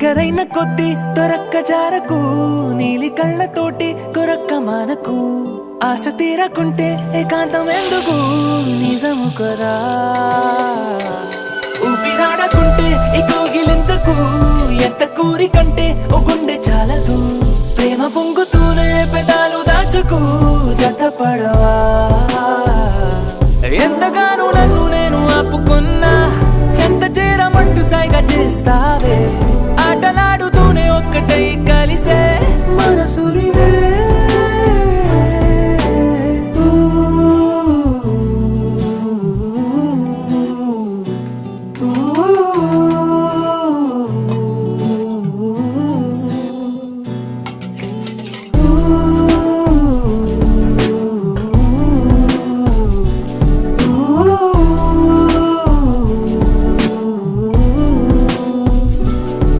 దగ్గరైన కొద్ది దొరక్క జారకు నీలి కళ్ళతోటి కొరక్క మానకు ఆశ తీరకుంటే ఏకాంతం ఎందుకు నిజము కదా ఊపిరాడకుంటే ఈ కోగిలింతకు ఎంత కూరి కంటే ఓ గుండె చాలదు ప్రేమ పొంగుతూనే పెదాలు దాచకు జత పడవా